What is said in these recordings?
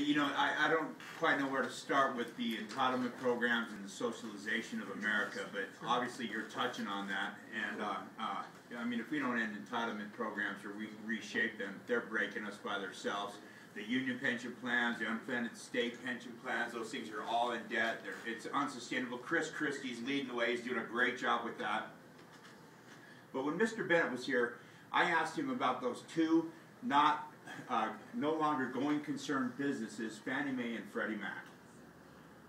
You know, I don't quite know where to start with the entitlement programs and the socialization of America, but obviously you're touching on that. And I mean, if we don't end entitlement programs or we reshape them, they're breaking us by themselves. The union pension plans, the unfunded state pension plans, those things are all in debt. It's unsustainable. Chris Christie's leading the way. He's doing a great job with that. But when Mr. Bennett was here, I asked him about those two no longer going concern businesses, Fannie Mae and Freddie Mac.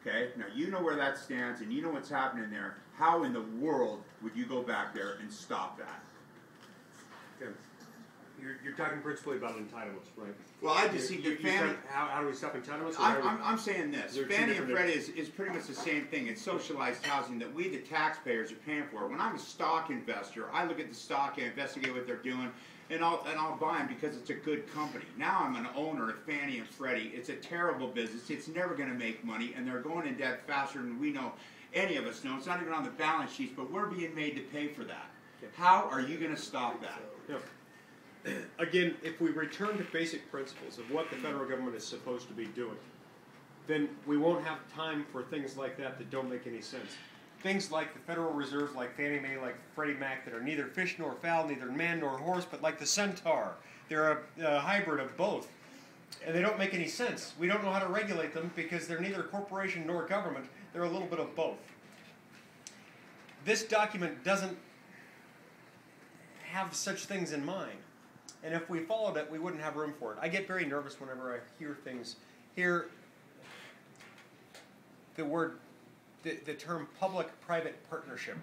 Okay? Now you know where that stands and you know what's happening there. How in the world would you go back there and stop that? Okay. You're talking principally about entitlements, right? Well, I just think that Fannie... How do we stop entitlements? I'm saying this. Fannie and Freddie is pretty much the same thing. It's socialized housing that we, the taxpayers, are paying for. When I'm a stock investor, I look at the stock and investigate what they're doing, and I'll buy them because it's a good company. Now I'm an owner of Fannie and Freddie. It's a terrible business. It's never going to make money, and they're going in debt faster than we know, any of us know. It's not even on the balance sheets, but we're being made to pay for that. How are you going to stop that? Yeah. Again, if we return to basic principles of what the federal government is supposed to be doing, then we won't have time for things like that don't make any sense. Things like the Federal Reserve, like Fannie Mae, like Freddie Mac, that are neither fish nor fowl, neither man nor horse, but like the centaur. They're a hybrid of both. And they don't make any sense. We don't know how to regulate them because they're neither a corporation nor government. They're a little bit of both. This document doesn't have such things in mind. And if we followed it, we wouldn't have room for it. I get very nervous whenever I hear the term public-private partnership.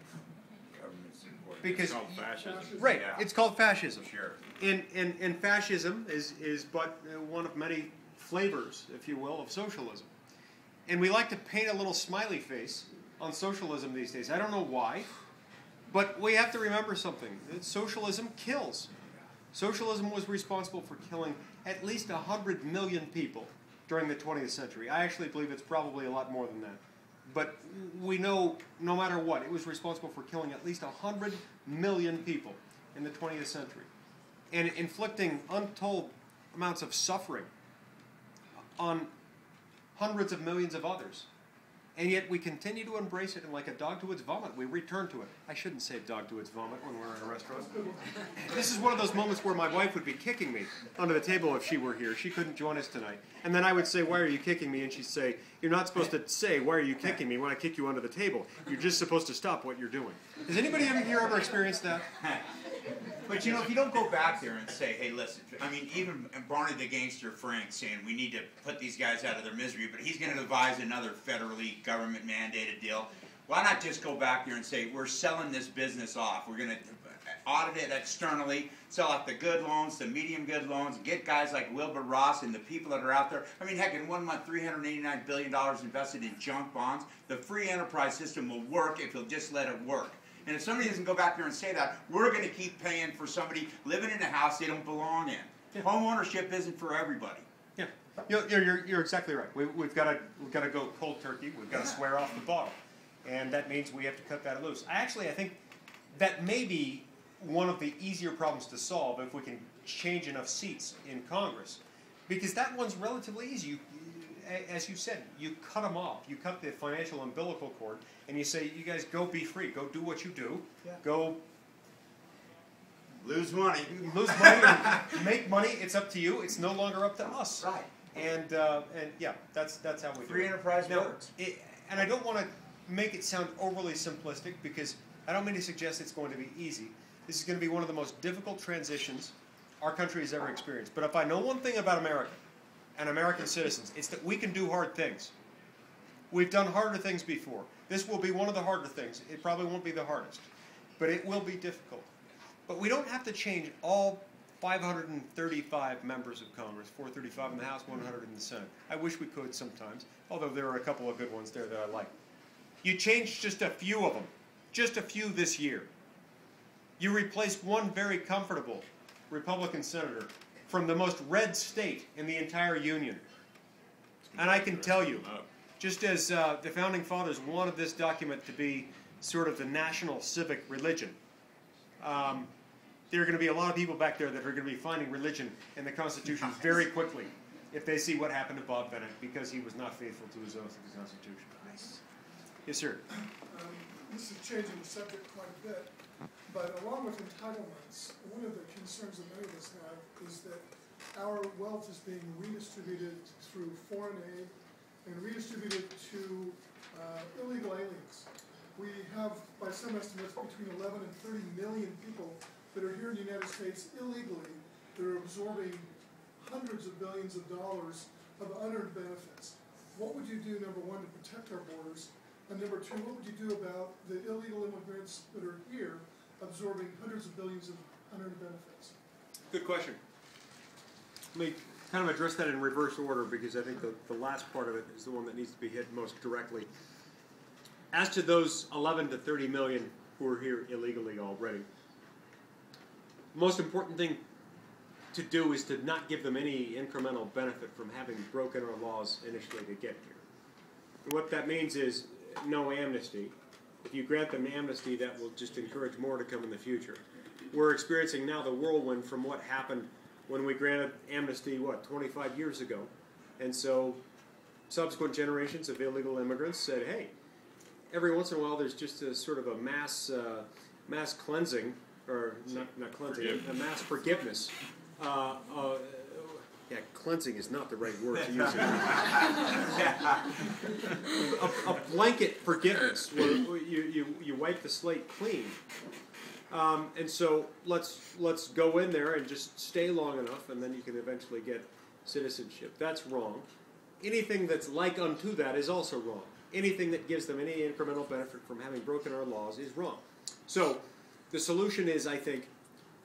Because it's called fascism. Right, Yeah. It's called fascism. Sure. And fascism is but one of many flavors, if you will, of socialism. And we like to paint a little smiley face on socialism these days. I don't know why, but we have to remember something. That socialism kills. Socialism was responsible for killing at least 100 million people during the 20th century. I actually believe it's probably a lot more than that. But we know, no matter what, it was responsible for killing at least 100 million people in the 20th century and inflicting untold amounts of suffering on hundreds of millions of others. And yet we continue to embrace it, and like a dog to its vomit, we return to it. I shouldn't say dog to its vomit when we're in a restaurant. This is one of those moments where my wife would be kicking me under the table if she were here. She couldn't join us tonight. And then I would say, "Why are you kicking me?" And she'd say, "You're not supposed to say, 'Why are you kicking me?' when I kick you under the table. You're just supposed to stop what you're doing." Has anybody here ever experienced that? But you know, if you don't go back there and say, hey, listen, I mean, even Barney the Gangster Frank saying we need to put these guys out of their misery, but he's going to devise another federally government-mandated deal. Why not just go back there and say, we're selling this business off. We're going to audit it externally, sell off the good loans, the medium good loans, get guys like Wilbur Ross and the people that are out there. I mean, heck, in 1 month, $389 billion invested in junk bonds. The free enterprise system will work if you'll just let it work. And if somebody doesn't go back there and say that, we're going to keep paying for somebody living in a house they don't belong in. Yeah. Home ownership isn't for everybody. Yeah, you're exactly right. We've got to go cold turkey. We've got to swear off the bottle, and that means we have to cut that loose. I think that may be one of the easier problems to solve if we can change enough seats in Congress, because that one's relatively easy. As you said, you cut them off. You cut the financial umbilical cord, and you say, you guys go be free. Go do what you do. Yeah. Go lose money. Lose money or make money. It's up to you. It's no longer up to us. Right. And yeah, that's how we do it. Free enterprise works. And I don't want to make it sound overly simplistic, because I don't mean to suggest it's going to be easy. This is going to be one of the most difficult transitions our country has ever experienced. But if I know one thing about America and American citizens, it's that we can do hard things. We've done harder things before. This will be one of the harder things. It probably won't be the hardest, but it will be difficult. But we don't have to change all 535 members of Congress, 435 in the House, 100 in the Senate. I wish we could sometimes, although there are a couple of good ones there that I like. You changed just a few of them, just a few this year. You replaced one very comfortable Republican senator from the most red state in the entire Union. And I can tell you, just as the Founding Fathers wanted this document to be sort of the national civic religion, there are going to be a lot of people back there that are going to be finding religion in the Constitution very quickly. if they see what happened to Bob Bennett because he was not faithful to his oath of the Constitution. Yes, sir. This is changing the subject quite a bit, but along with entitlements, one of the concerns that many of us have is that our wealth is being redistributed through foreign aid and redistributed to illegal aliens. We have, by some estimates, between 11 and 30 million people that are here in the United States illegally that are absorbing hundreds of billions of dollars of unearned benefits. What would you do, number one, to protect our borders? And number two, what would you do about the illegal immigrants that are here absorbing hundreds of billions of unearned benefits? Good question. Let me kind of address that in reverse order because I think the last part of it is the one that needs to be hit most directly. As to those 11 to 30 million who are here illegally already, the most important thing to do is to not give them any incremental benefit from having broken our laws initially to get here. And what that means is no amnesty. If you grant them amnesty, that will just encourage more to come in the future. We're experiencing now the whirlwind from what happened when we granted amnesty, 25 years ago. And so subsequent generations of illegal immigrants said, hey, every once in a while there's just a sort of a mass cleansing, or not cleansing, a mass forgiveness. Yeah, cleansing is not the right word to use. A blanket forgiveness where you wipe the slate clean. And so let's go in there and just stay long enough, and then you can eventually get citizenship. That's wrong. Anything that's like unto that is also wrong. Anything that gives them any incremental benefit from having broken our laws is wrong. So the solution is, I think,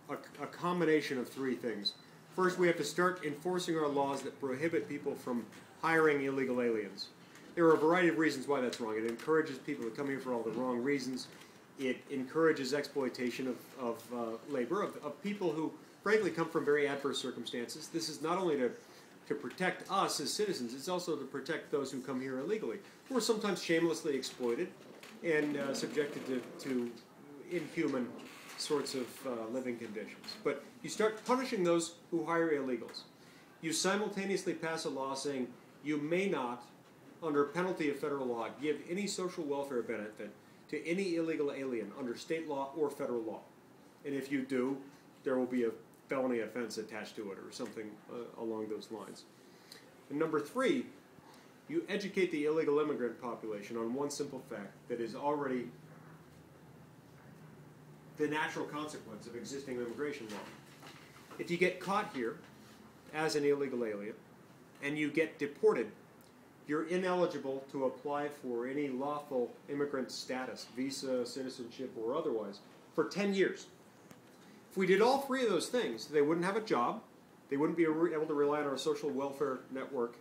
a combination of three things. First, we have to start enforcing our laws that prohibit people from hiring illegal aliens. There are a variety of reasons why that's wrong. It encourages people to come here for all the wrong reasons. It encourages exploitation of labor, of people who, frankly, come from very adverse circumstances. This is not only to protect us as citizens, it's also to protect those who come here illegally, who are sometimes shamelessly exploited and subjected to inhuman sorts of living conditions. But you start punishing those who hire illegals. You simultaneously pass a law saying you may not, under penalty of federal law, give any social welfare benefit to any illegal alien under state law or federal law. And if you do, there will be a felony offense attached to it or something along those lines. And number three, you educate the illegal immigrant population on one simple fact that is already the natural consequence of existing immigration law. If you get caught here as an illegal alien and you get deported, you're ineligible to apply for any lawful immigrant status, visa, citizenship, or otherwise, for 10 years. If we did all three of those things, they wouldn't have a job, they wouldn't be able to rely on our social welfare network,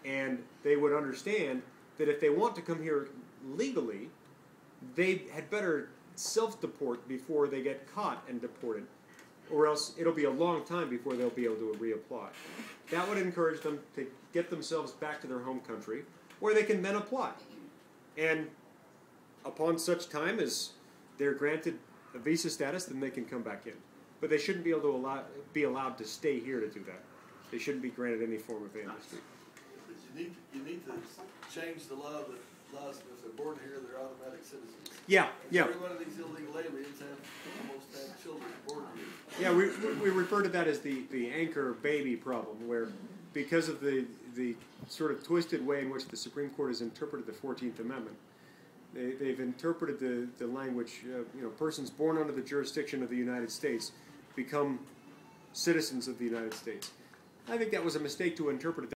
and they would understand that if they want to come here legally, they had better self-deport before they get caught and deported, or else it'll be a long time before they'll be able to reapply. That would encourage them to get themselves back to their home country, where they can then apply. And upon such time as they're granted a visa status, then they can come back in. But they shouldn't be able to be allowed to stay here to do that. They shouldn't be granted any form of amnesty. But you need to change the law that allows them, if they're born here, they're automatic citizens. Yeah. Every one of these illegal aliens almost have children born here. Yeah, we refer to that as the anchor baby problem, where because of the sort of twisted way in which the Supreme Court has interpreted the 14th Amendment, they've interpreted the language, persons born under the jurisdiction of the United States become citizens of the United States. I think that was a mistake to interpret it